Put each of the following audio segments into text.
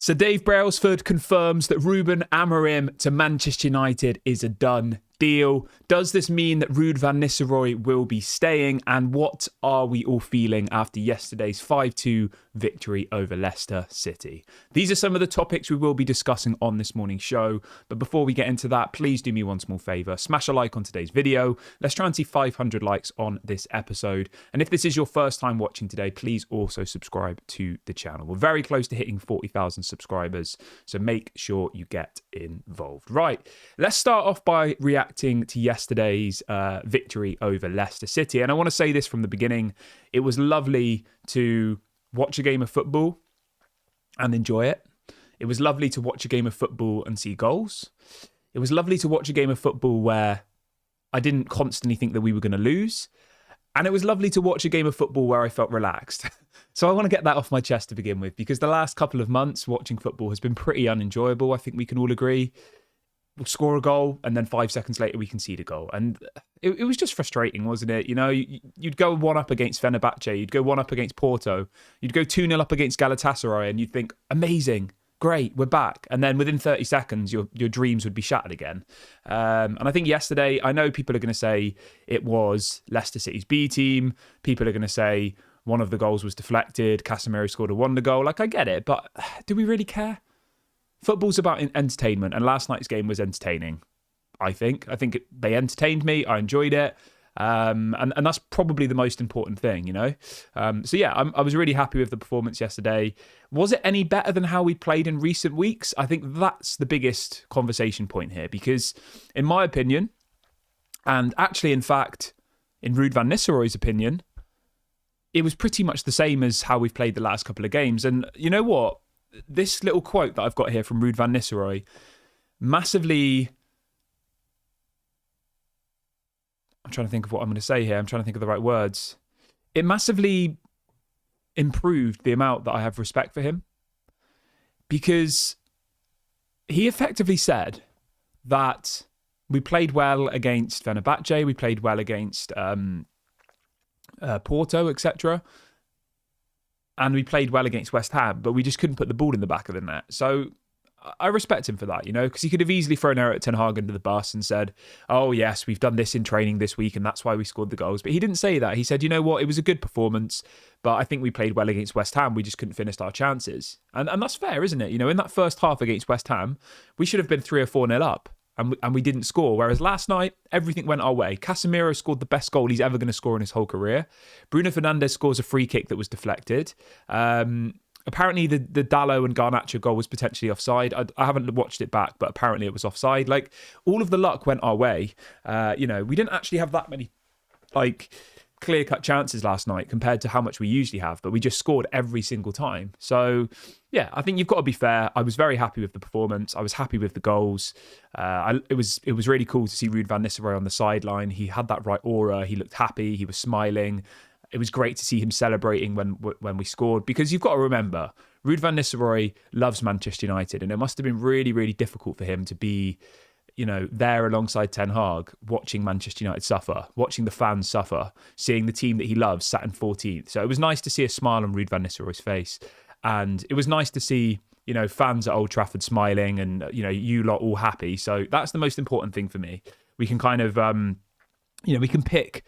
So Dave Brailsford confirms that Rben Amorim to Manchester United is a done deal. Does this mean that Ruud van Nistelrooy will be staying? And what are we all feeling after yesterday's 5-2 victory over Leicester City? These are some of the topics we will be discussing on this morning's show. But before we get into that, please do me one small favour. Smash a like on today's video. Let's try and see 500 likes on this episode. And if this is your first time watching today, please also subscribe to the channel. We're very close to hitting 40,000 subscribers, so make sure you get involved. Right, let's start off by reacting to yesterday's victory over Leicester City. And I want to say this from the beginning. It was lovely to watch a game of football and enjoy it. It was lovely to watch a game of football and see goals. It was lovely to watch a game of football where I didn't constantly think that we were going to lose. And it was lovely to watch a game of football where I felt relaxed. So I want to get that off my chest to begin with, because the last couple of months watching football has been pretty unenjoyable. I think we can all agree. We'll score a goal and then 5 seconds later we concede a goal. And it was just frustrating, wasn't it? You know, you'd go 1-up against Fenerbahce, you'd go 1-up against Porto, you'd go 2-0 up against Galatasaray, and you'd think, amazing, great, we're back. And then within 30 seconds, your dreams would be shattered again. And I think yesterday, I know people are going to say it was Leicester City's B team. People are going to say one of the goals was deflected. Casemiro scored a wonder goal. Like, I get it, but do we really care? Football's about entertainment, and last night's game was entertaining, I think. They entertained me. I enjoyed it. And that's probably the most important thing, you know? So yeah, I was really happy with the performance yesterday. Was it any better than how we played in recent weeks? I think that's the biggest conversation point here, because in my opinion, and actually, in fact, in Ruud van Nistelrooy's opinion, it was pretty much the same as how we've played the last couple of games. And you know what? This little quote that I've got here from Ruud van Nistelrooy massively... I'm trying to think of what I'm going to say here. I'm trying to think of the right words. It massively improved the amount that I have respect for him, because he effectively said that we played well against Fenerbahce, we played well against Porto, etc., and we played well against West Ham, but we just couldn't put the ball in the back of the net. So I respect him for that, you know, because he could have easily thrown Erik ten Hag under the bus and said, oh, yes, we've done this in training this week and that's why we scored the goals. But he didn't say that. He said, you know what, it was a good performance, but I think we played well against West Ham. We just couldn't finish our chances. And that's fair, isn't it? You know, in that first half against West Ham, we should have been 3 or 4-0 up. And we didn't score. Whereas last night, everything went our way. Casemiro scored the best goal he's ever going to score in his whole career. Bruno Fernandes scores a free kick that was deflected. Apparently, the Dalot and Garnacho goal was potentially offside. I haven't watched it back, but apparently it was offside. Like, all of the luck went our way. You know, we didn't actually have that many, like, clear-cut chances last night compared to how much we usually have, but we just scored every single time. So, yeah, I think you've got to be fair. I was very happy with the performance. I was happy with the goals. It was really cool to see Ruud van Nistelrooy on the sideline. He had that right aura. He looked happy. He was smiling. It was great to see him celebrating when we scored, because you've got to remember, Ruud van Nistelrooy loves Manchester United, and it must have been really, really difficult for him to be, you know, there alongside Ten Hag, watching Manchester United suffer, watching the fans suffer, seeing the team that he loves sat in 14th. So it was nice to see a smile on Ruud van Nistelrooy's face. And it was nice to see, you know, fans at Old Trafford smiling and, you know, you lot all happy. So that's the most important thing for me. We can kind of, you know, we can pick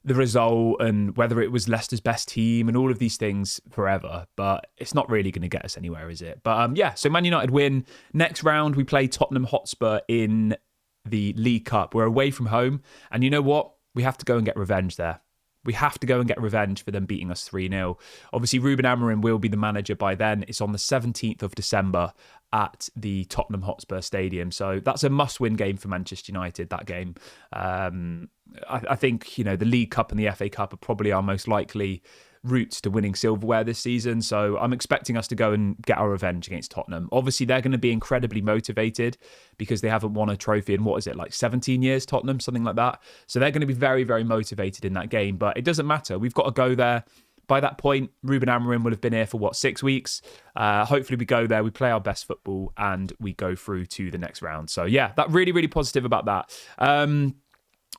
the result and whether it was Leicester's best team and all of these things forever, but it's not really going to get us anywhere, is it? But yeah, so Man United win. Next round, we play Tottenham Hotspur in the League Cup. We're away from home, and you know what? We have to go and get revenge there. We have to go and get revenge for them beating us 3-0. Obviously, Rben Amorim will be the manager by then. It's on the 17th of December at the Tottenham Hotspur Stadium. So that's a must-win game for Manchester United, that game. I think, you know, the League Cup and the FA Cup are probably our most likely routes to winning silverware this season. So I'm expecting us to go and get our revenge against Tottenham. Obviously, they're going to be incredibly motivated because they haven't won a trophy in, what is it, like 17 years, Tottenham, something like that. So they're going to be very, very motivated in that game. But it doesn't matter. We've got to go there. By that point, Rúben Amorim will have been here for, 6 weeks? Hopefully we go there, we play our best football, and we go through to the next round. So yeah, that really, really positive about that.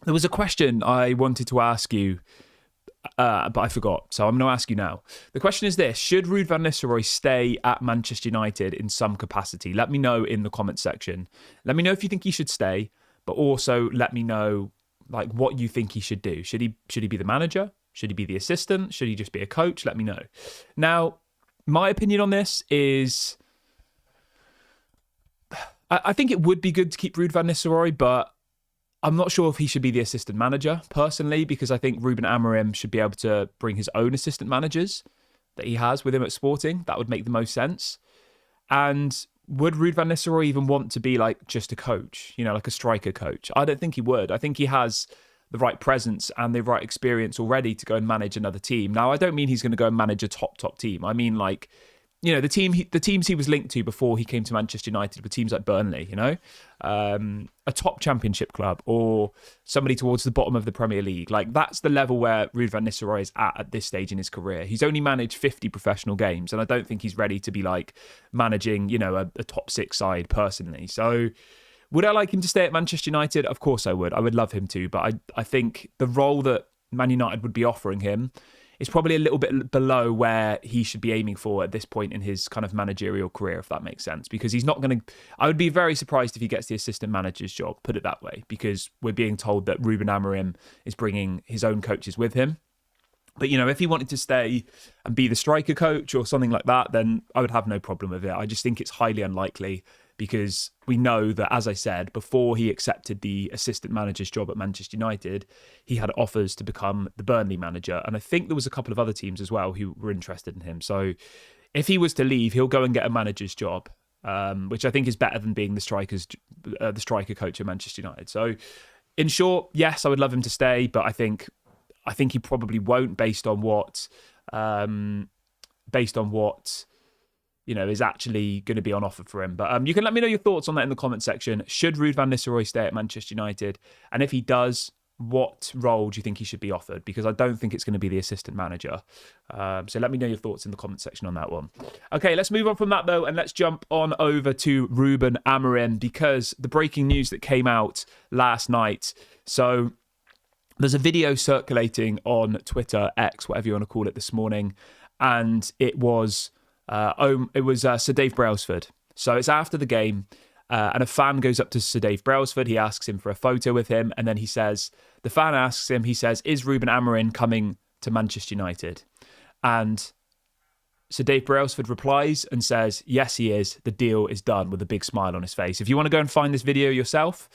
There was a question I wanted to ask you but I forgot. So I'm going to ask you now. The question is this: should Ruud van Nistelrooy stay at Manchester United in some capacity? Let me know in the comments section. Let me know if you think he should stay, but also let me know like what you think he should do. Should he be the manager? Should he be the assistant? Should he just be a coach? Let me know. Now, my opinion on this is, I think it would be good to keep Ruud van Nistelrooy, but I'm not sure if he should be the assistant manager, personally, because I think Rben Amorim should be able to bring his own assistant managers that he has with him at Sporting. That would make the most sense. And would Ruud van Nistelrooy even want to be like just a coach, like a striker coach? I don't think he would. I think he has the right presence and the right experience already to go and manage another team. Now, I don't mean he's going to go and manage a top team. I mean, like, the teams he was linked to before he came to Manchester United were teams like Burnley, a top championship club or somebody towards the bottom of the Premier League. Like, that's the level where Ruud van Nistelrooy is at this stage in his career. He's only managed 50 professional games, and I don't think he's ready to be like managing, a top six side personally. So would I like him to stay at Manchester United? Of course I would. I would love him to, but I think the role that Man United would be offering him is probably a little bit below where he should be aiming for at this point in his kind of managerial career, if that makes sense. Because he's not going to... I would be very surprised if he gets the assistant manager's job, put it that way, because we're being told that Rúben Amorim is bringing his own coaches with him. But, if he wanted to stay and be the striker coach or something like that, then I would have no problem with it. I just think it's highly unlikely because we know that, as I said, before he accepted the assistant manager's job at Manchester United, he had offers to become the Burnley manager. And I think there was a couple of other teams as well who were interested in him. So if he was to leave, he'll go and get a manager's job, which I think is better than being the striker coach at Manchester United. So in short, yes, I would love him to stay, but I think he probably won't based on what is actually going to be on offer for him. But you can let me know your thoughts on that in the comment section. Should Ruud van Nistelrooy stay at Manchester United? And if he does, what role do you think he should be offered? Because I don't think it's going to be the assistant manager. So let me know your thoughts in the comment section on that one. Okay, let's move on from that though, and let's jump on over to Rúben Amorim, because the breaking news that came out last night. So there's a video circulating on Twitter, X, whatever you want to call it, this morning, and it was Sir Dave Brailsford. So it's after the game, and a fan goes up to Sir Dave Brailsford. He asks him for a photo with him, and then the fan asks him, is Rúben Amorim coming to Manchester United? And Sir Dave Brailsford replies and says, yes, he is. The deal is done, with a big smile on his face. If you want to go and find this video yourself,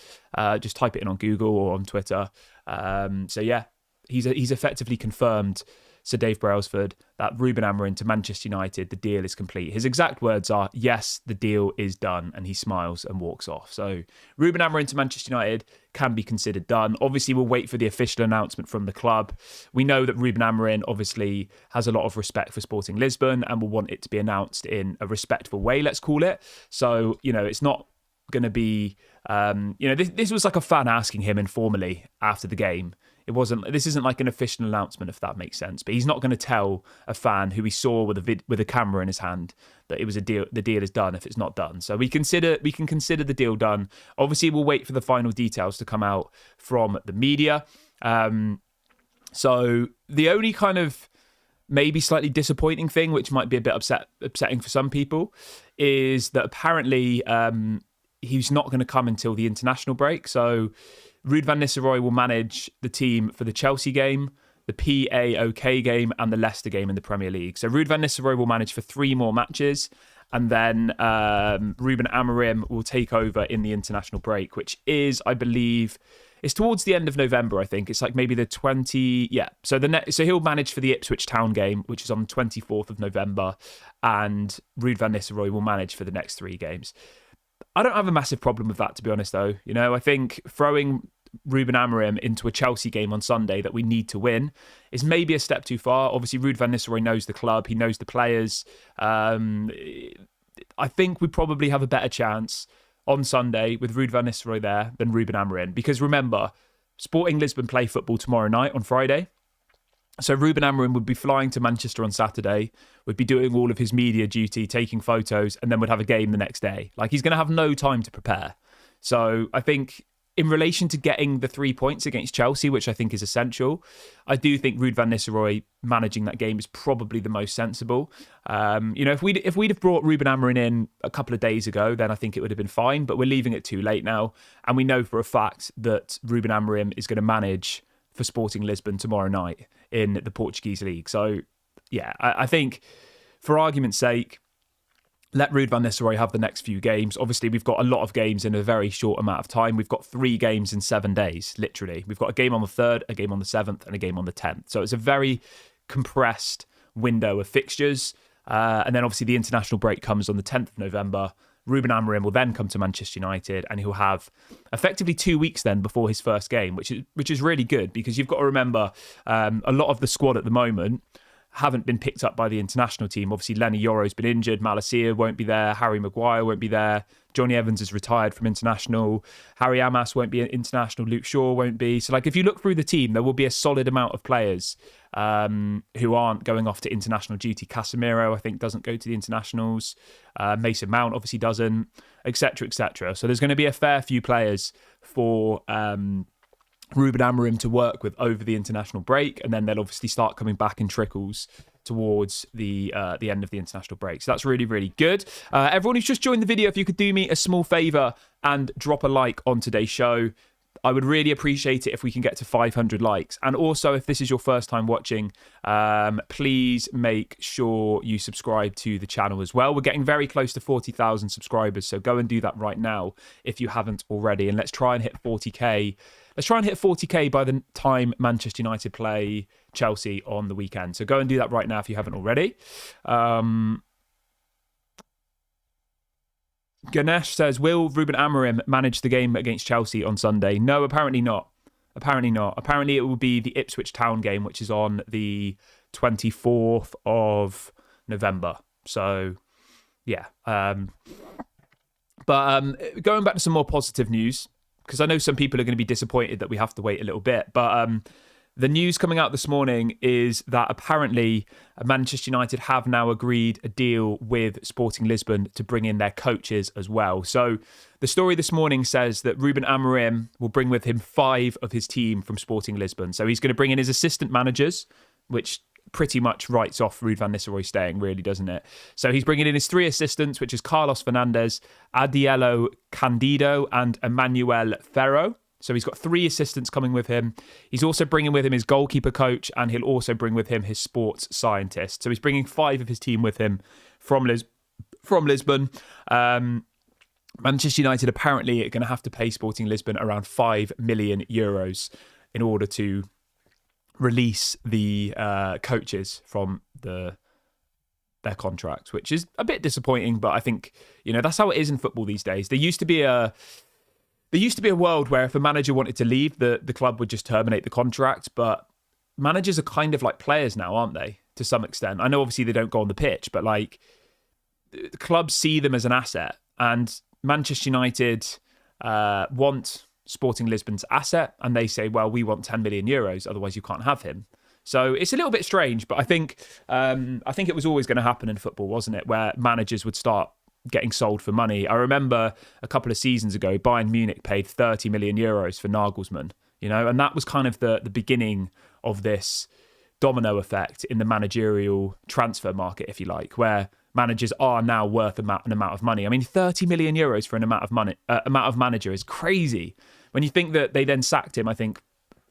just type it in on Google or on Twitter. So yeah, he's effectively confirmed, Sir Dave Brailsford, that Rúben Amorim to Manchester United, the deal is complete. His exact words are, yes, the deal is done, and he smiles and walks off. So Rúben Amorim to Manchester United can be considered done. Obviously, we'll wait for the official announcement from the club. We know that Rúben Amorim obviously has a lot of respect for Sporting Lisbon and will want it to be announced in a respectful way, let's call it. So, it's not going to be, this was like a fan asking him informally after the game. This isn't like an official announcement, if that makes sense. But he's not going to tell a fan who he saw with a camera in his hand that it was a deal. The deal is done if it's not done. So we can consider the deal done. Obviously, we'll wait for the final details to come out from the media. So the only kind of maybe slightly disappointing thing, which might be a bit upsetting for some people, is that apparently he's not going to come until the international break. So Ruud van Nistelrooy will manage the team for the Chelsea game, the PAOK game, and the Leicester game in the Premier League. So Ruud van Nistelrooy will manage for 3 more matches, and then Rúben Amorim will take over in the international break, which is, I believe, it's towards the end of November, I think. It's like maybe the 20... Yeah, so he'll manage for the Ipswich Town game, which is on the 24th of November, and Ruud van Nistelrooy will manage for the next 3 games. I don't have a massive problem with that, to be honest, though. I think throwing Rúben Amorim into a Chelsea game on Sunday that we need to win is maybe a step too far. Obviously, Ruud van Nistelrooy knows the club. He knows the players. I think we probably have a better chance on Sunday with Ruud van Nistelrooy there than Rúben Amorim. Because remember, Sporting Lisbon play football tomorrow night on Friday. So Rúben Amorim would be flying to Manchester on Saturday, would be doing all of his media duty, taking photos, and then would have a game the next day. Like, he's going to have no time to prepare. So I think in relation to getting the 3 points against Chelsea, which I think is essential, I do think Ruud van Nistelrooy managing that game is probably the most sensible. If we'd have brought Rben Amorim in a couple of days ago, then I think it would have been fine. But we're leaving it too late now, and we know for a fact that Rben Amorim is going to manage for Sporting Lisbon tomorrow night in the Portuguese league. So, yeah, I think for argument's sake, let Ruud van Nistelrooy have the next few games. Obviously, we've got a lot of games in a very short amount of time. We've got 3 games in 7 days, literally. We've got a game on the 3rd, a game on the 7th, and a game on the 10th. So it's a very compressed window of fixtures. And then obviously the international break comes on the 10th of November. Rúben Amorim will then come to Manchester United, and he'll have effectively 2 weeks then before his first game, which is really good, because you've got to remember a lot of the squad at the moment haven't been picked up by the international team. Obviously, Lenny Yoro's been injured. Malacia won't be there. Harry Maguire won't be there. Johnny Evans is retired from international. Harry Amas won't be international. Luke Shaw won't be. So, if you look through the team, there will be a solid amount of players who aren't going off to international duty. Casemiro, I think, doesn't go to the internationals. Mason Mount obviously doesn't, etc., etc. So there's going to be a fair few players for Rúben Amorim to work with over the international break, and then they'll obviously start coming back in trickles towards the end of the international break. So that's really, really good. Everyone who's just joined the video, if you could do me a small favour and drop a like on today's show, I would really appreciate it if we can get to 500 likes. And also, if this is your first time watching, please make sure you subscribe to the channel as well. We're getting very close to 40,000 subscribers, so go and do that right now if you haven't already. And let's try and hit 40k. Let's try and hit 40k by the time Manchester United play Chelsea on the weekend. So go and do that right now if you haven't already. Ganesh says, will Rúben Amorim manage the game against Chelsea on Sunday? No, apparently not. Apparently not. Apparently it will be the Ipswich Town game, which is on the 24th of November. So, yeah. But going back to some more positive news, because I know some people are going to be disappointed that we have to wait a little bit. But the news coming out this morning is that apparently Manchester United have now agreed a deal with Sporting Lisbon to bring in their coaches as well. So the story this morning says that Rúben Amorim will bring with him 5 of his team from Sporting Lisbon. So he's going to bring in his assistant managers, which pretty much writes off Ruud van Nistelrooy staying, really, doesn't it? So he's bringing in his 3 assistants, which is Carlos Fernandes, Adiello Candido, and Emmanuel Ferro. So he's got 3 assistants coming with him. He's also bringing with him his goalkeeper coach, and he'll also bring with him his sports scientist. So he's bringing 5 of his team with him from Lisbon. Manchester United apparently are going to have to pay Sporting Lisbon around €5 million in order to release the coaches from their contracts, which is a bit disappointing. But I think, that's how it is in football these days. There used to be a world where if a manager wanted to leave, the club would just terminate the contract. But managers are kind of like players now, aren't they? To some extent. I know obviously they don't go on the pitch, but the clubs see them as an asset. And Manchester United want Sporting Lisbon's asset, and they say, well, we want €10 million, otherwise you can't have him. So it's a little bit strange, but I think it was always going to happen in football, wasn't it? Where managers would start getting sold for money. I remember a couple of seasons ago, Bayern Munich paid €30 million for Nagelsmann, and that was kind of the beginning of this domino effect in the managerial transfer market, if you like, where managers are now worth an amount of money. I mean, €30 million for an amount of manager is crazy. When you think that they then sacked him, I think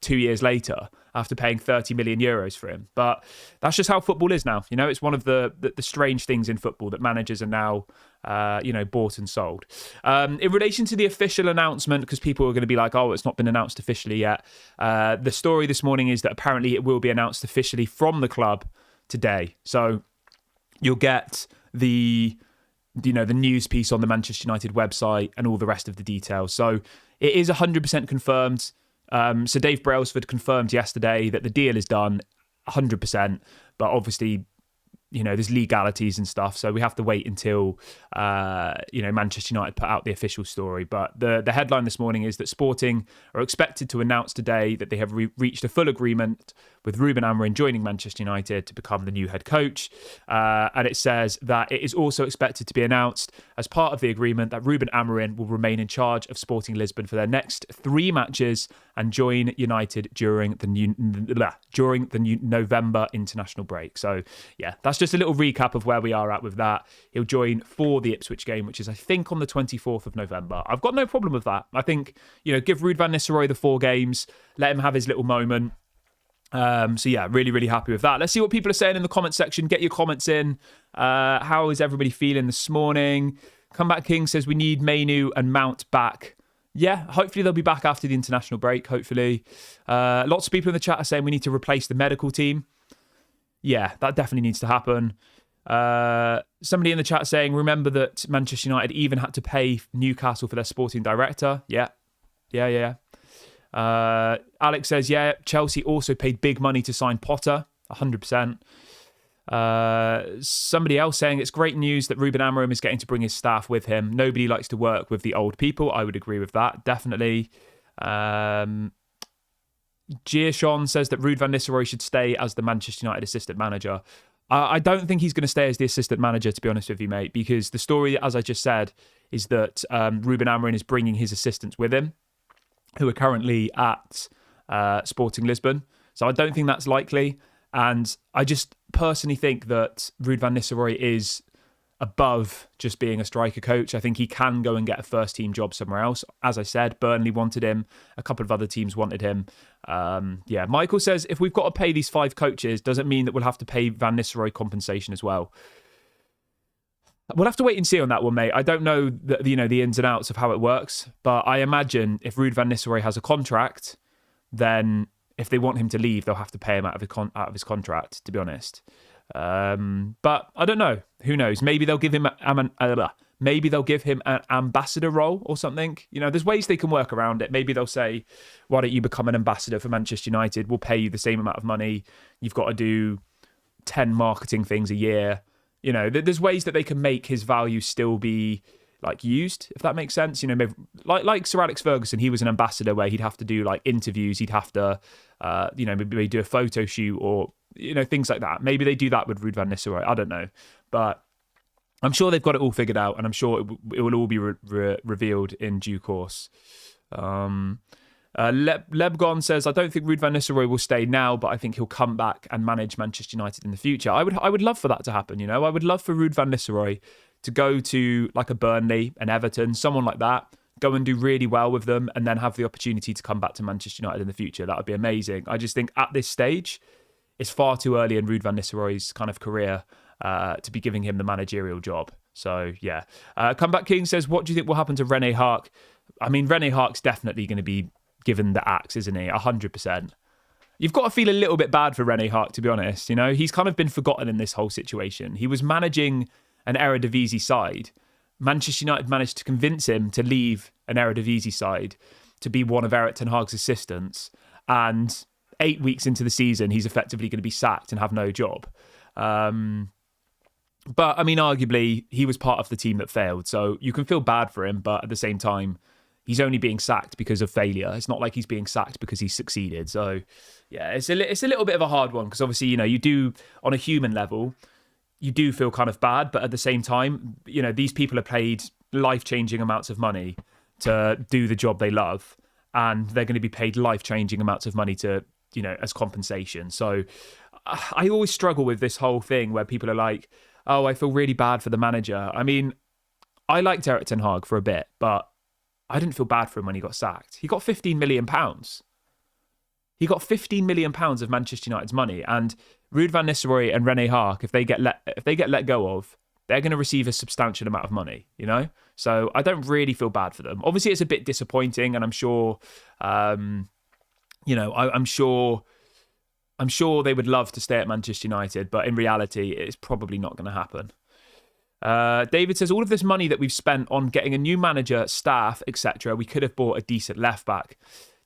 2 years later after paying €30 million for him. But that's just how football is now. It's one of the strange things in football that managers are now, bought and sold. In relation to the official announcement, because people are going to be like, oh, it's not been announced officially yet. The story this morning is that apparently it will be announced officially from the club today. So you'll get the news piece on the Manchester United website and all the rest of the details. So it is 100% confirmed. So Dave Brailsford confirmed yesterday that the deal is done 100%, but obviously there's legalities and stuff, so we have to wait until Manchester United put out the official story. But the headline this morning is that Sporting are expected to announce today that they have reached a full agreement with Rben Amorim joining Manchester United to become the new head coach. And it says that it is also expected to be announced as part of the agreement that Rúben Amorim will remain in charge of Sporting Lisbon for their next 3 matches and join United during the new November international break. So yeah, that's just a little recap of where we are at with that. He'll join for the Ipswich game, which is I think on the 24th of November. I've got no problem with that. I think, give Ruud van Nistelrooy the 4 games, let him have his little moment. So yeah, really, really happy with that. Let's see what people are saying in the comment section. Get your comments in. How is everybody feeling this morning? Comeback King says we need Mainu and Mount back. Yeah, hopefully they'll be back after the international break, hopefully. Lots of people in the chat are saying we need to replace the medical team. Yeah, that definitely needs to happen. Somebody in the chat saying, remember that Manchester United even had to pay Newcastle for their sporting director. Yeah. Alex says, yeah, Chelsea also paid big money to sign Potter, 100%. Somebody else saying it's great news that Rúben Amorim is getting to bring his staff with him. Nobody likes to work with the old people. I would agree with that, definitely. Giashon says that Ruud van Nistelrooy should stay as the Manchester United assistant manager. I don't think he's going to stay as the assistant manager, to be honest with you, mate, because the story, as I just said, is that Rúben Amorim is bringing his assistants with him, who are currently at Sporting Lisbon. So I don't think that's likely. And I just personally think that Ruud van Nistelrooy is above just being a striker coach. I think he can go and get a first team job somewhere else. As I said, Burnley wanted him. A couple of other teams wanted him. Michael says, if we've got to pay these 5 coaches, does it mean that we'll have to pay Van Nistelrooy compensation as well? We'll have to wait and see on that one, mate. I don't know the ins and outs of how it works, but I imagine if Ruud van Nistelrooy has a contract, then if they want him to leave, they'll have to pay him out of his contract, to be honest. But I don't know. Who knows? Maybe they'll give him an ambassador role or something. There's ways they can work around it. Maybe they'll say, why don't you become an ambassador for Manchester United? We'll pay you the same amount of money. You've got to do 10 marketing things a year. There's ways that they can make his value still be used, if that makes sense. Maybe, like Sir Alex Ferguson, he was an ambassador where he'd have to do interviews. He'd have to, maybe do a photo shoot or things like that. Maybe they do that with Ruud van Nistelrooy. I don't know, but I'm sure they've got it all figured out, and I'm sure it will all be revealed in due course. Lebgon says, I don't think Ruud van Nistelrooy will stay now, but I think he'll come back and manage Manchester United in the future. I would love for that to happen. I would love for Ruud van Nistelrooy to go to a Burnley, an Everton, someone like that, go and do really well with them, and then have the opportunity to come back to Manchester United in the future. That would be amazing. I just think at this stage, it's far too early in Ruud van Nistelrooy's kind of career to be giving him the managerial job. So, yeah. Comeback King says, what do you think will happen to Rene Haak? I mean, Rene Haak's definitely going to be given the axe, isn't he? 100%. You've got to feel a little bit bad for Rene Haak, to be honest. He's kind of been forgotten in this whole situation. He was managing an Eredivisie side. Manchester United managed to convince him to leave an Eredivisie side to be one of Erik ten Hag's assistants. And 8 weeks into the season, he's effectively going to be sacked and have no job. But, I mean, arguably, he was part of the team that failed. So you can feel bad for him, but at the same time, he's only being sacked because of failure. It's not like he's being sacked because he succeeded. So, yeah, it's a little bit of a hard one because obviously, you do, on a human level, you do feel kind of bad. But at the same time, these people are paid life-changing amounts of money to do the job they love. And they're going to be paid life-changing amounts of money to, as compensation. So I always struggle with this whole thing where people are like, oh, I feel really bad for the manager. I mean, I liked Erik ten Hag for a bit, but I didn't feel bad for him when he got sacked. He got £15 million. He got £15 million of Manchester United's money. And Ruud van Nistelrooy and Rene Haak, if they get let go of, they're going to receive a substantial amount of money, So I don't really feel bad for them. Obviously, it's a bit disappointing, and I'm sure, I'm sure they would love to stay at Manchester United, but in reality, it's probably not going to happen. David says, all of this money that we've spent on getting a new manager, staff, etc., we could have bought a decent left back.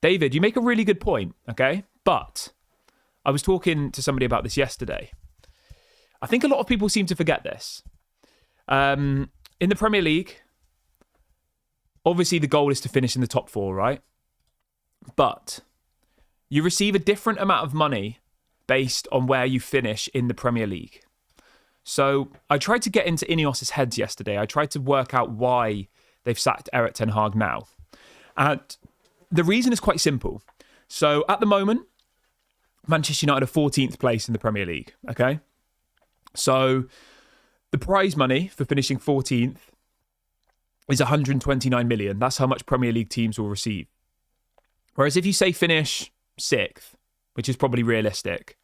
David, you make a really good point, okay? But I was talking to somebody about this yesterday. I think a lot of people seem to forget this. In the Premier League, obviously the goal is to finish in the top 4, right? But you receive a different amount of money based on where you finish in the Premier League. So I tried to get into Ineos's heads yesterday. I tried to work out why they've sacked Erik ten Hag now. And the reason is quite simple. So at the moment, Manchester United are 14th place in the Premier League, okay? So the prize money for finishing 14th is 129 million. That's how much Premier League teams will receive. Whereas if you say finish 6th, which is probably realistic,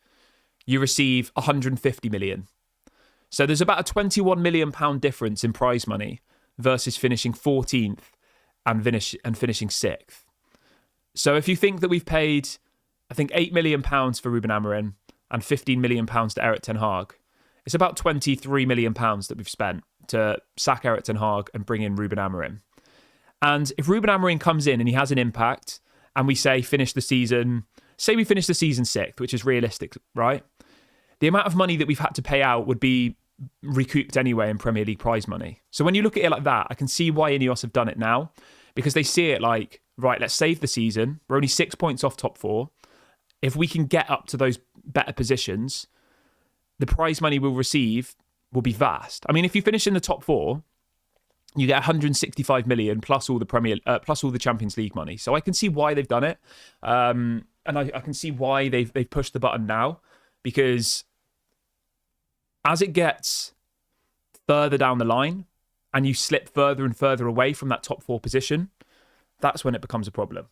you receive 150 million. So there's about a 21 million pound difference in prize money versus finishing 14th and finishing 6th. So if you think that we've paid, I think, £8 million for Rben Amorim and £15 million to Erik ten Hag, it's about £23 million that we've spent to sack Erik ten Hag and bring in Rben Amorim. And if Rben Amorim comes in and he has an impact, and we say we finish the season 6th, which is realistic, right? The amount of money that we've had to pay out would be recouped anyway in Premier League prize money. So when you look at it like that, I can see why Ineos have done it now, because they see it like, right, let's save the season. We're only 6 points off top 4. If we can get up to those better positions, the prize money we'll receive will be vast. I mean, if you finish in the top 4, you get 165 million plus all the Champions League money. So I can see why they've done it, and I can see why they've pushed the button now, because as it gets further down the line and you slip further and further away from that top 4 position, that's when it becomes a problem.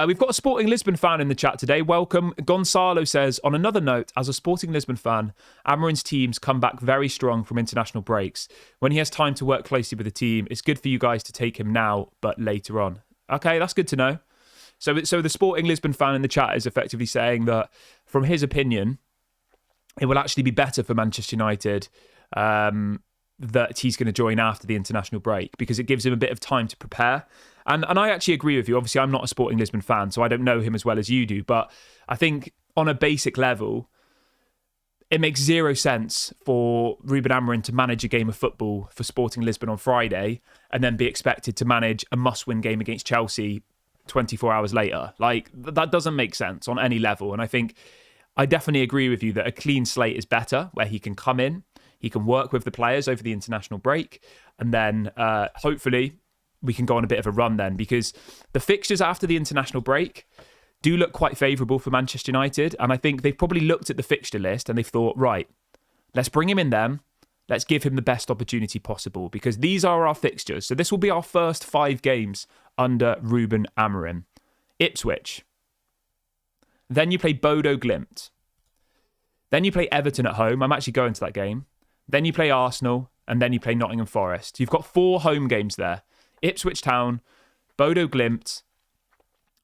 We've got a Sporting Lisbon fan in the chat today. Welcome. Gonzalo says, on another note, as a Sporting Lisbon fan, Amorim's teams come back very strong from international breaks. When he has time to work closely with the team, it's good for you guys to take him now, but later on. Okay, that's good to know. So the Sporting Lisbon fan in the chat is effectively saying that, from his opinion, it will actually be better for Manchester United that he's going to join after the international break, because it gives him a bit of time to prepare. And I actually agree with you. Obviously, I'm not a Sporting Lisbon fan, so I don't know him as well as you do. But I think on a basic level, it makes zero sense for Rúben Amorim to manage a game of football for Sporting Lisbon on Friday and then be expected to manage a must-win game against Chelsea 24 hours later. Like, that doesn't make sense on any level. And I think I definitely agree with you that a clean slate is better, where he can come in, he can work with the players over the international break, and then hopefully we can go on a bit of a run then, because the fixtures after the international break do look quite favourable for Manchester United. And I think they've probably looked at the fixture list and they've thought, right, let's bring him in then. Let's give him the best opportunity possible, because these are our fixtures. So this will be our first 5 games under Rúben Amorim. Ipswich. Then you play Bodo Glimt. Then you play Everton at home. I'm actually going to that game. Then you play Arsenal, and then you play Nottingham Forest. You've got 4 home games there. Ipswich Town, Bodo Glimt,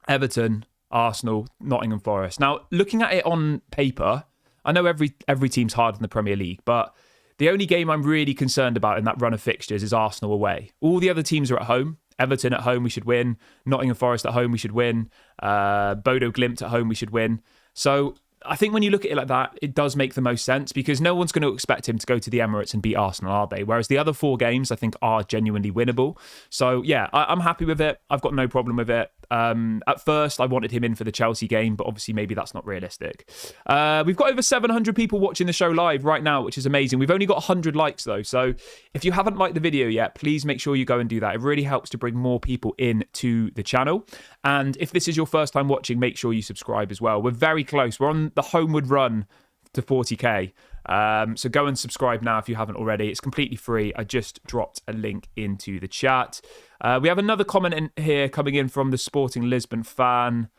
Everton, Arsenal, Nottingham Forest. Now, looking at it on paper, I know every team's hard in the Premier League, but the only game I'm really concerned about in that run of fixtures is Arsenal away. All the other teams are at home. Everton at home, we should win. Nottingham Forest at home, we should win. Bodo Glimt at home, we should win. So I think when you look at it like that, it does make the most sense, because no one's going to expect him to go to the Emirates and beat Arsenal, are they? Whereas the other 4 games, I think, are genuinely winnable. So yeah, I'm happy with it. I've got no problem with it. At first, I wanted him in for the Chelsea game, but obviously maybe that's not realistic. We've got over 700 people watching the show live right now, which is amazing. We've only got 100 likes though. So if you haven't liked the video yet, please make sure you go and do that. It really helps to bring more people in to the channel. And if this is your first time watching, make sure you subscribe as well. We're very close. We're on the homeward run to 40k. So go and subscribe now if you haven't already. It's completely free. I just dropped a link into the chat. We have another comment in here coming in from the Sporting Lisbon fan.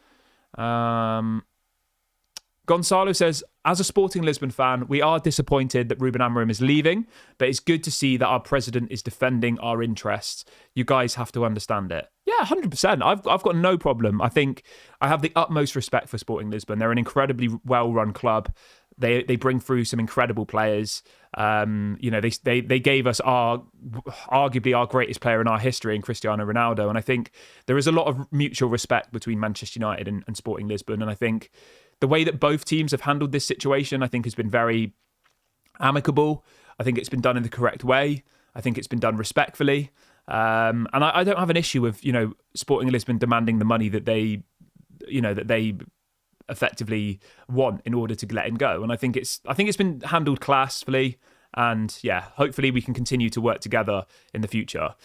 Gonzalo says, as a Sporting Lisbon fan, we are disappointed that Rúben Amorim is leaving, but it's good to see that our president is defending our interests. You guys have to understand it. Yeah, 100%. I've got no problem. I think I have the utmost respect for Sporting Lisbon. They're an incredibly well-run club. They bring through some incredible players. They gave us arguably our greatest player in our history in Cristiano Ronaldo. And I think there is a lot of mutual respect between Manchester United and Sporting Lisbon. And I think the way that both teams have handled this situation, I think, has been very amicable. I think it's been done in the correct way. I think it's been done respectfully. And I don't have an issue with, Sporting Lisbon demanding the money that they effectively want in order to let him go. And I think it's been handled classfully. And yeah, hopefully we can continue to work together in the future.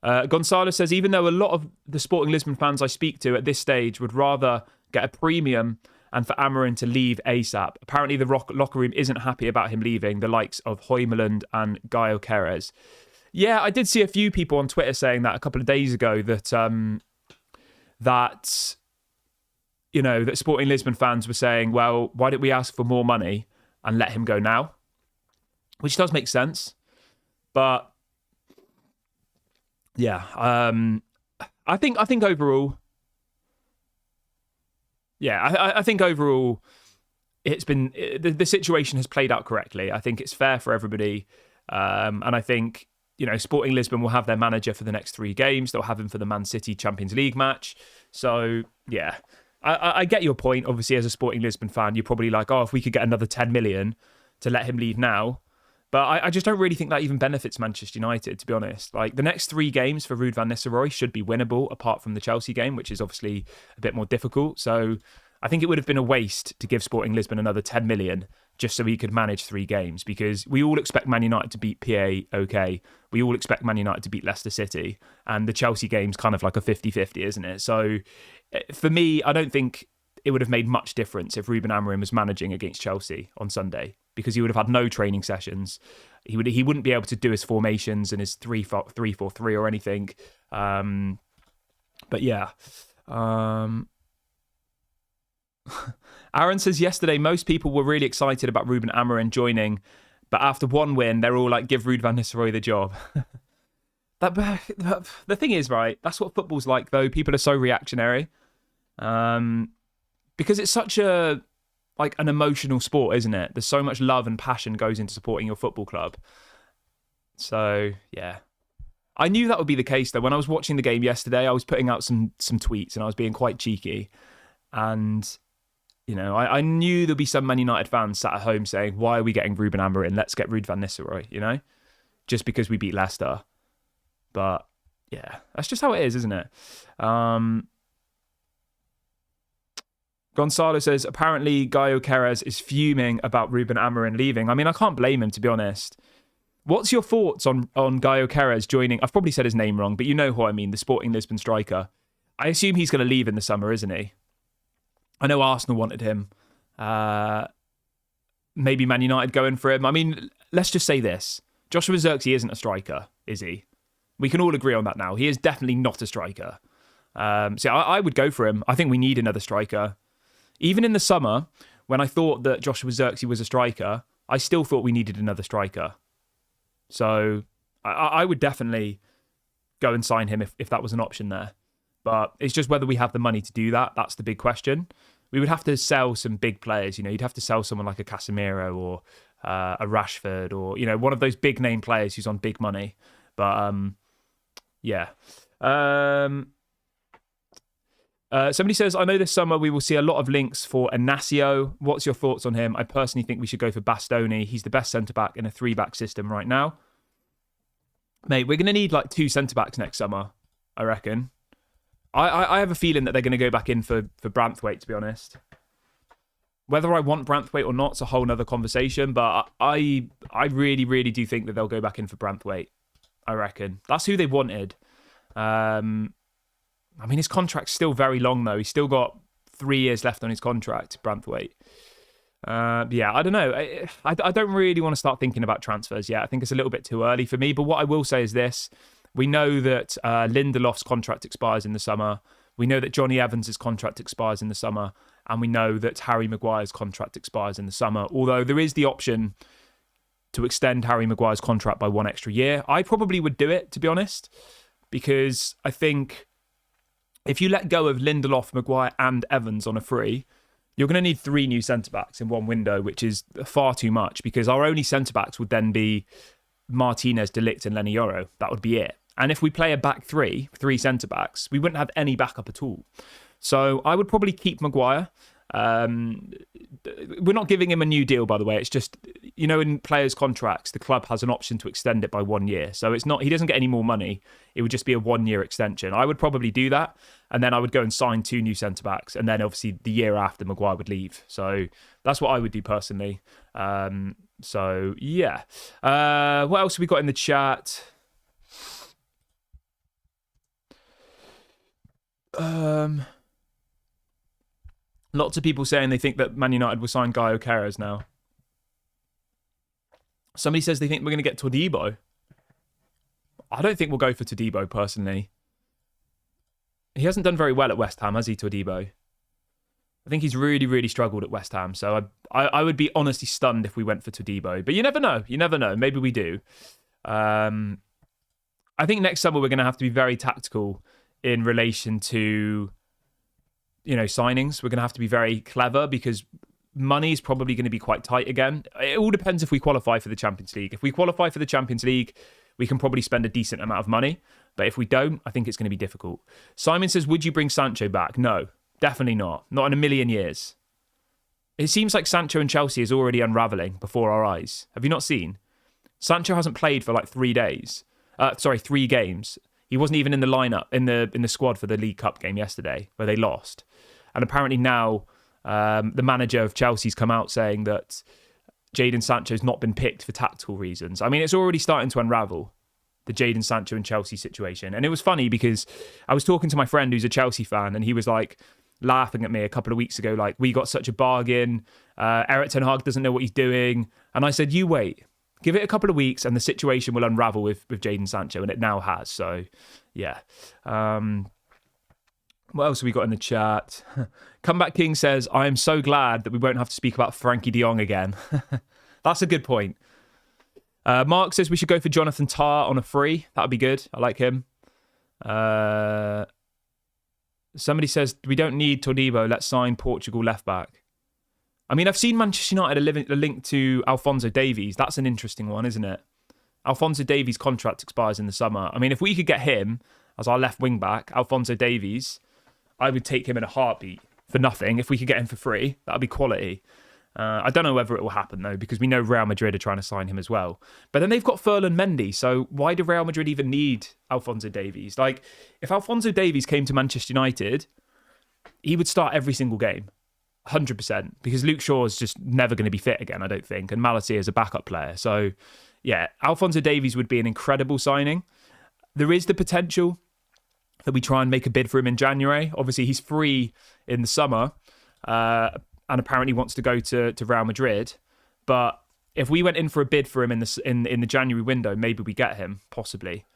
Gonzalo says, even though a lot of the Sporting Lisbon fans I speak to at this stage would rather get a premium and for Amorim to leave ASAP. Apparently the locker room isn't happy about him leaving, the likes of Højlund and Gaio Queiroz. Yeah, I did see a few people on Twitter saying that a couple of days ago that that Sporting Lisbon fans were saying, well, why didn't we ask for more money and let him go now? Which does make sense. But yeah, I think overall, I think overall it's been the situation has played out correctly. I think it's fair for everybody, and I think Sporting Lisbon will have their manager for the next 3 games. They'll have him for the Man City Champions League match. So yeah, I get your point. Obviously, as a Sporting Lisbon fan, you're probably like, oh, if we could get another 10 million to let him leave now. But I just don't really think that even benefits Manchester United, to be honest. Like, the next 3 games for Ruud van Nistelrooy should be winnable, apart from the Chelsea game, which is obviously a bit more difficult. So I think it would have been a waste to give Sporting Lisbon another 10 million just so he could manage 3 games, because we all expect Man United to beat PAOK. We all expect Man United to beat Leicester City. And the Chelsea game's kind of like a 50-50, isn't it? So for me, I don't think it would have made much difference if Rben Amorim was managing against Chelsea on Sunday, because he would have had no training sessions. He wouldn't be able to do his formations and his 3-4-3 or anything. But yeah. Aaron says, yesterday most people were really excited about Rúben Amorim joining, but after 1 win, they're all like, give Ruud van Nistelrooy the job. The thing is, right, that's what football's like, though. People are so reactionary. Because it's such an emotional sport, isn't it? There's so much love and passion goes into supporting your football club. So, yeah. I knew that would be the case, though. When I was watching the game yesterday, I was putting out some tweets and I was being quite cheeky. And, I knew there'd be some Man United fans sat at home saying, why are we getting Rúben Amorim? Let's get Ruud van Nistelrooy, just because we beat Leicester. But, yeah, that's just how it is, isn't it? Gonzalo says, apparently Gaio Queiroz is fuming about Rúben Amorim leaving. I mean, I can't blame him, to be honest. What's your thoughts on Gaio Queiroz joining? I've probably said his name wrong, but you know who I mean, the Sporting Lisbon striker. I assume he's going to leave in the summer, isn't he? I know Arsenal wanted him. Maybe Man United going for him. I mean, let's just say this. Joshua Zirkzee isn't a striker, is he? We can all agree on that now. He is definitely not a striker. So I would go for him. I think we need another striker. Even in the summer, when I thought that Joshua Zirkzee was a striker, I still thought we needed another striker. So I would definitely go and sign him if that was an option there. But it's just whether we have the money to do that. That's the big question. We would have to sell some big players. You'd have to sell someone like a Casemiro or a Rashford or, one of those big name players who's on big money. But, yeah. Somebody says, I know this summer we will see a lot of links for Inacio. What's your thoughts on him? I personally think we should go for Bastoni. He's the best centre-back in a 3-back system right now. Mate, we're going to need like 2 centre-backs next summer, I reckon. I have a feeling that they're going to go back in for Branthwaite, to be honest. Whether I want Branthwaite or not is a whole other conversation, but I really, really do think that they'll go back in for Branthwaite, I reckon. That's who they wanted. I mean, his contract's still very long, though. He's still got 3 years left on his contract, Branthwaite. Yeah, I don't know. I don't really want to start thinking about transfers yet. I think it's a little bit too early for me. But what I will say is this. We know that Lindelof's contract expires in the summer. We know that Johnny Evans' contract expires in the summer. And we know that Harry Maguire's contract expires in the summer. Although there is the option to extend Harry Maguire's contract by 1 extra year. I probably would do it, to be honest. Because I think if you let go of Lindelof, Maguire and Evans on a free, you're going to need 3 new centre-backs in one window, which is far too much, because our only centre-backs would then be Martinez, De Ligt and Lenny Yoro. That would be it. And if we play a back 3 centre-backs, we wouldn't have any backup at all. So I would probably keep Maguire We're not giving him a new deal, by the way. It's just, in players' contracts, the club has an option to extend it by 1 year. So it's not, he doesn't get any more money. It would just be a 1 year extension. I would probably do that. And then I would go and sign 2 new centre-backs. And then obviously the year after, Maguire would leave. So that's what I would do personally. So yeah. What else have we got in the chat? Lots of people saying they think that Man United will sign Guy Ocares now. Somebody says they think we're going to get Todibo. I don't think we'll go for Todibo, personally. He hasn't done very well at West Ham, has he, Todibo? I think he's really, really struggled at West Ham. So I would be honestly stunned if we went for Todibo. But you never know. You never know. Maybe we do. I think next summer we're going to have to be very tactical in relation to, signings. We're going to have to be very clever because money is probably going to be quite tight again. It all depends if we qualify for the Champions League. If we qualify for the Champions League, we can probably spend a decent amount of money. But if we don't, I think it's going to be difficult. Simon says, would you bring Sancho back? No, definitely not. Not in a million years. It seems like Sancho and Chelsea is already unravelling before our eyes. Have you not seen? Sancho hasn't played for like 3 days. 3 games. He wasn't even in the lineup, in the squad for the League Cup game yesterday, where they lost. And apparently now the manager of Chelsea's come out saying that Jadon Sancho's not been picked for tactical reasons. I mean, it's already starting to unravel, the Jadon Sancho and Chelsea situation. And it was funny because I was talking to my friend who's a Chelsea fan, and he was like laughing at me a couple of weeks ago, like, we got such a bargain. Erik ten Hag doesn't know what he's doing. And I said, you wait. Give it a couple of weeks and the situation will unravel with Jadon Sancho, and it now has. So, yeah. What else have we got in the chat? Comeback King says, I am so glad that we won't have to speak about Frankie de Jong again. That's a good point. Mark says we should go for Jonathan Tah on a free. That would be good. I like him. Somebody says, we don't need Todibo. Let's sign Portugal left back. I mean, I've seen Manchester United a link to Alphonso Davies. That's an interesting one, isn't it? Alphonso Davies' contract expires in the summer. I mean, if we could get him as our left wing back, Alphonso Davies, I would take him in a heartbeat for nothing. If we could get him for free, that would be quality. I don't know whether it will happen, though, because we know Real Madrid are trying to sign him as well. But then they've got Ferland Mendy, so why do Real Madrid even need Alphonso Davies? Like, if Alphonso Davies came to Manchester United, he would start every single game. 100%, because Luke Shaw is just never going to be fit again, I don't think, and Malacia is a backup player. So, yeah, Alphonso Davies would be an incredible signing. There is the potential that we try and make a bid for him in January. Obviously, he's free in the summer, and apparently wants to go to Real Madrid. But if we went in for a bid for him in the January window, maybe we get him, possibly.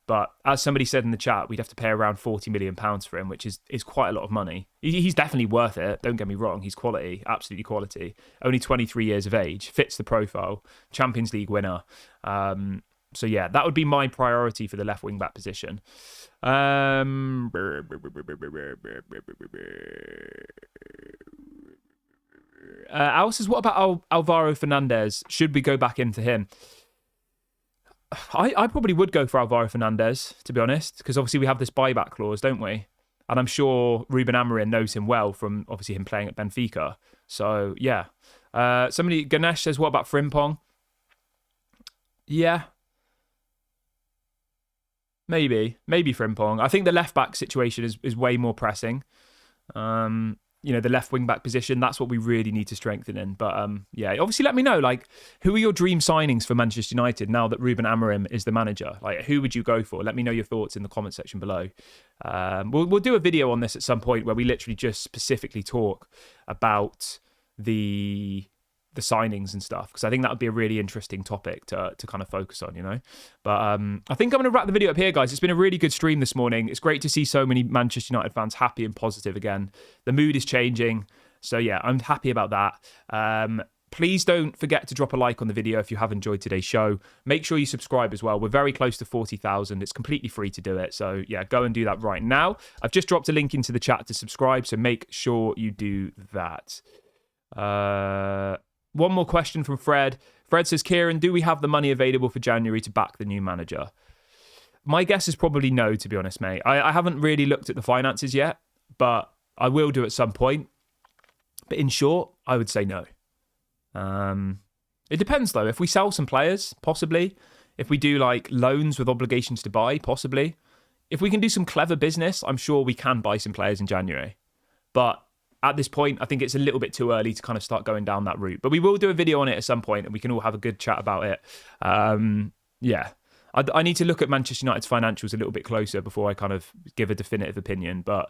But as somebody said in the chat, we'd have to pay around £40 million for him, which is quite a lot of money. He's definitely worth it. Don't get me wrong. He's quality, absolutely quality. Only 23 years of age, fits the profile, Champions League winner. So yeah, that would be my priority for the left wing back position. Al says, what about Alvaro Fernandez? Should we go back into him? I probably would go for Alvaro Fernandez, to be honest, because obviously we have this buyback clause, don't we? And I'm sure Rben Amorim knows him well from obviously him playing at Benfica. So, yeah. Ganesh says, what about Frimpong? Yeah. Maybe Frimpong. I think the left-back situation is way more pressing. The left wing-back position, that's what we really need to strengthen in. But, yeah, obviously let me know, like, who are your dream signings for Manchester United now that Rúben Amorim is the manager? Like, who would you go for? Let me know your thoughts in the comment section below. We'll do a video on this at some point where we literally just specifically talk about the signings and stuff, because I think that would be a really interesting topic to kind of focus on, But I think I'm going to wrap the video up here, guys. It's been a really good stream this morning. It's great to see so many Manchester United fans happy and positive again. The mood is changing. So yeah, I'm happy about that. Please don't forget to drop a like on the video if you have enjoyed today's show. Make sure you subscribe as well. We're very close to 40,000. It's completely free to do it. So yeah, go and do that right now. I've just dropped a link into the chat to subscribe, so make sure you do that. One more question from Fred. Fred says, Kieran, do we have the money available for January to back the new manager? My guess is probably no, to be honest, mate. I haven't really looked at the finances yet, but I will do at some point. But in short, I would say no. It depends, though. If we sell some players, possibly. If we do like loans with obligations to buy, possibly. If we can do some clever business, I'm sure we can buy some players in January. But at this point, I think it's a little bit too early to kind of start going down that route. But we will do a video on it at some point, and we can all have a good chat about it. Yeah. I need to look at Manchester United's financials a little bit closer before I kind of give a definitive opinion. But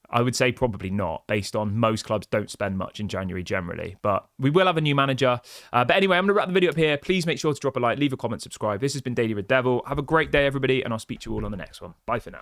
I would say probably not, based on most clubs don't spend much in January generally. But we will have a new manager. But anyway, I'm going to wrap the video up here. Please make sure to drop a like, leave a comment, subscribe. This has been Daily Red Devil. Have a great day, everybody, and I'll speak to you all on the next one. Bye for now.